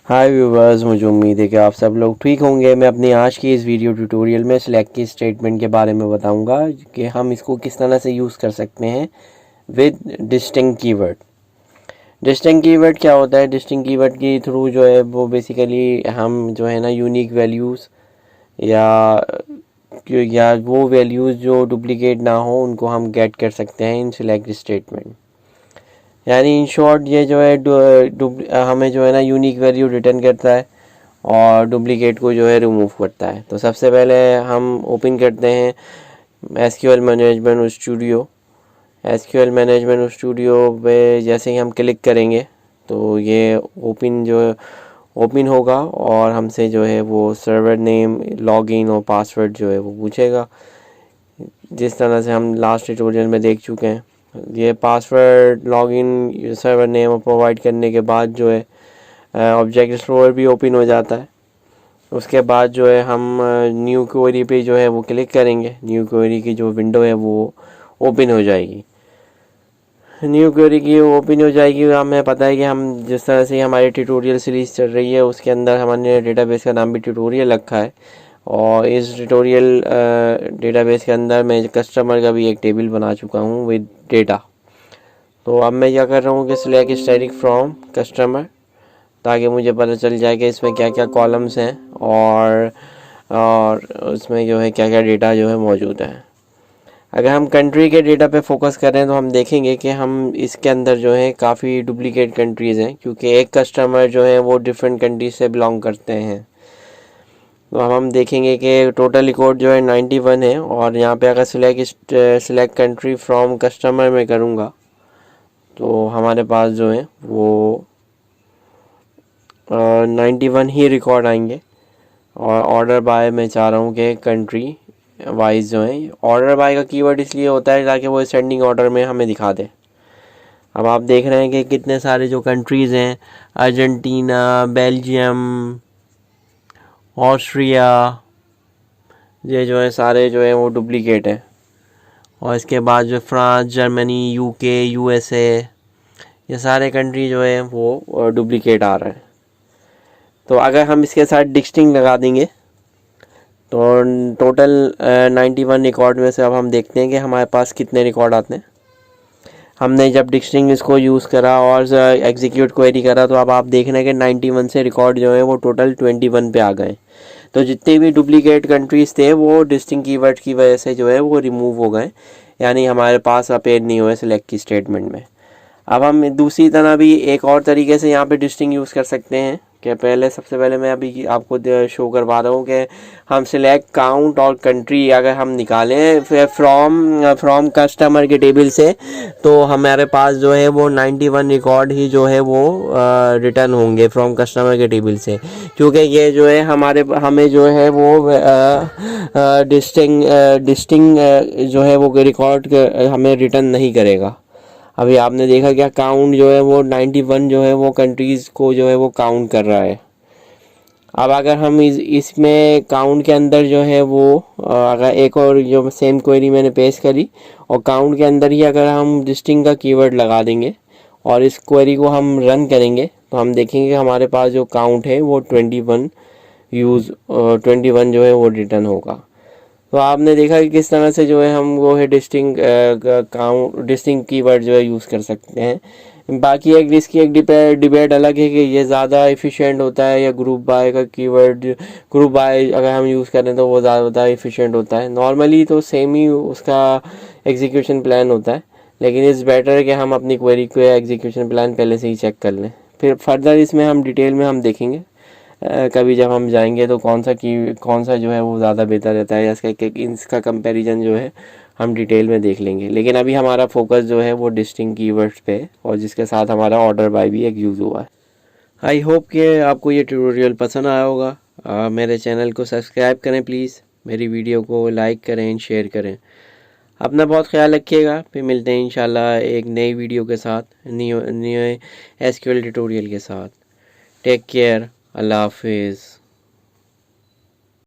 हाय viewers, मुझे उम्मीद है कि आप सब लोग ठीक होंगे। मैं अपनी आज की इस वीडियो ट्यूटोरियल में सिलेक्ट की स्टेटमेंट के बारे में बताऊंगा कि हम इसको किस तरह से यूज़ कर सकते हैं with distinct keyword. Distinct keyword क्या होता है? डिस्टिंक्ट कीवर्ड के थ्रू जो है वो बेसिकली हम जो है ना यूनिक वैल्यूज़ या वो वैल्यूज़ जो डुप्लीकेट ना हो उनको हम गेट कर सकते हैं इन सिलेक्ट स्टेटमेंट। यानी इन शॉर्ट ये जो है हमें जो है ना यूनिक वैल्यू रिटर्न करता है और डुप्लीकेट को जो है रिमूव करता है। तो सबसे पहले हम ओपन करते हैं SQL management studio. SQL management studio पे जैसे ही हम क्लिक करेंगे तो ये ओपन होगा और हमसे जो है वो सर्वर नेम, लॉगिन और पासवर्ड जो है वो पूछेगा, जिस तरह से हम लास्ट ट्यूटोरियल में देख चुके हैं। ये password, login, server name provide करने के बाद जो है ऑब्जेक्ट एक्सप्लोरर भी ओपन हो जाता है। उसके बाद जो है हम न्यू क्वेरी पे जो है वो क्लिक करेंगे। न्यू क्वेरी की जो विंडो है वो ओपन हो जाएगी। न्यू क्वेरी की ओपन हो जाएगी। हमें पता है कि हम जिस तरह से हमारी ट्यूटोरियल सीरीज़ चल रही है उसके अंदर हमारे डेटाबेस का नाम भी ट्यूटोरियल रखा है और इस ट्यूटोरियल डेटाबेस के अंदर मैं कस्टमर का भी एक टेबल बना चुका हूँ विद डेटा। तो अब मैं क्या कर रहा हूँ कि सिलेक्ट स्टैटिक फ्रॉम कस्टमर, ताकि मुझे पता चल जाए कि इसमें क्या क्या कॉलम्स हैं और उसमें जो है क्या क्या डेटा जो है मौजूद है। अगर हम कंट्री के डेटा पे फोकस करें तो हम देखेंगे कि हम इसके अंदर जो है काफ़ी डुप्लीकेट कंट्रीज़ हैं, क्योंकि एक कस्टमर जो है वो डिफरेंट कंट्रीज से बिलोंग करते हैं। तो अब हम देखेंगे कि टोटल रिकॉर्ड जो है 91 है और यहाँ पे अगर सिलेक्ट कंट्री फ्रॉम कस्टमर में करूँगा तो हमारे पास जो है वो 91 ही रिकॉर्ड आएंगे। और ऑर्डर बाय मैं चाह रहा हूँ कि कंट्री वाइज जो है, ऑर्डर बाय का कीवर्ड इसलिए होता है ताकि वो सेंडिंग ऑर्डर में हमें दिखा दे। अब आप देख रहे हैं कि कितने सारे जो कंट्रीज़ हैं, अर्जेंटीना, बेल्जियम, ऑस्ट्रिया, ये जो है सारे जो है वो डुप्लीकेट है। और इसके बाद जो फ्रांस, जर्मनी, यूके, यूएसए, ये सारे कंट्री जो है वो डुप्लीकेट आ रहे हैं। तो अगर हम इसके साथ डिस्टिंक्ट लगा देंगे तो टोटल 91 रिकॉर्ड में से अब हम देखते हैं कि हमारे पास कितने रिकॉर्ड आते हैं। हमने जब डिस्टिंक्ट इसको यूज़ करा और एग्जीक्यूट क्वेरी करा तो अब आप देख रहे हैं कि 91 से रिकॉर्ड जो है वो टोटल 21 पे आ गए। तो जितने भी डुप्लीकेट कंट्रीज़ थे वो डिस्टिंक्ट कीवर्ड की वजह से जो है वो रिमूव हो गए, यानी हमारे पास अपेयर नहीं हुए सिलेक्ट की स्टेटमेंट में। अब हम दूसरी तरह भी एक और तरीके से यहाँ पे डिस्टिंक्ट यूज़ कर सकते हैं कि सबसे पहले मैं अभी आपको शो करवा रहा हूँ कि हम सिलेक्ट काउंट और कंट्री अगर हम निकालें फिर फ्रॉम कस्टमर के टेबल से, तो हमारे पास जो है वो 91 रिकॉर्ड ही जो है वो रिटर्न होंगे फ्रॉम कस्टमर के टेबल से, क्योंकि ये जो है हमें जो है वो डिस्टिंग जो है वो रिकॉर्ड हमें रिटर्न नहीं करेगा। अभी आपने देखा क्या काउंट जो है वो 91 जो है वो कंट्रीज़ को जो है वो काउंट कर रहा है। अब अगर हम इसमें काउंट के अंदर जो है वो अगर एक और जो सेम क्वेरी मैंने पेश करी और काउंट के अंदर ही अगर हम डिस्टिंक्ट का कीवर्ड लगा देंगे और इस क्वेरी को हम रन करेंगे तो हम देखेंगे कि हमारे पास जो काउंट है वो 21 जो है वो रिटर्न होगा। तो आपने देखा कि किस तरह से जो है हम वो है डिस्टिंक्ट कीवर्ड जो है यूज़ कर सकते हैं। बाकी इसकी एक डिबेट अलग है कि ये ज़्यादा एफिशिएंट होता है या ग्रुप बाय का कीवर्ड, ग्रुप बाय अगर हम यूज़ करें तो वो ज़्यादा एफिशिएंट होता है। नॉर्मली तो सेम ही उसका एग्जीक्यूशन प्लान होता है, लेकिन इट्स बेटर कि हम अपनी क्वेरी को एग्जीक्यूशन प्लान पहले से ही चेक कर लें, फिर फर्दर इसमें हम डिटेल में हम देखेंगे कभी जब हम जाएंगे तो कौन सा जो है वो ज़्यादा बेहतर रहता है, इसका कंपैरिजन जो है हम डिटेल में देख लेंगे। लेकिन अभी हमारा फोकस जो है वो डिस्टिंक्ट कीवर्ड्स पे है और जिसके साथ हमारा ऑर्डर बाय भी एक यूज़ हुआ है। आई होप कि आपको ये ट्यूटोरियल पसंद आया होगा। मेरे चैनल को सब्सक्राइब करें प्लीज़, मेरी वीडियो को लाइक करें, शेयर करें। अपना बहुत ख्याल रखिएगा। फिर मिलते हैं इंशाल्लाह एक नई वीडियो के साथ, न्यू एसक्यूएल ट्यूटोरियल के साथ। टेक केयर, अल्लाह हाफिज़।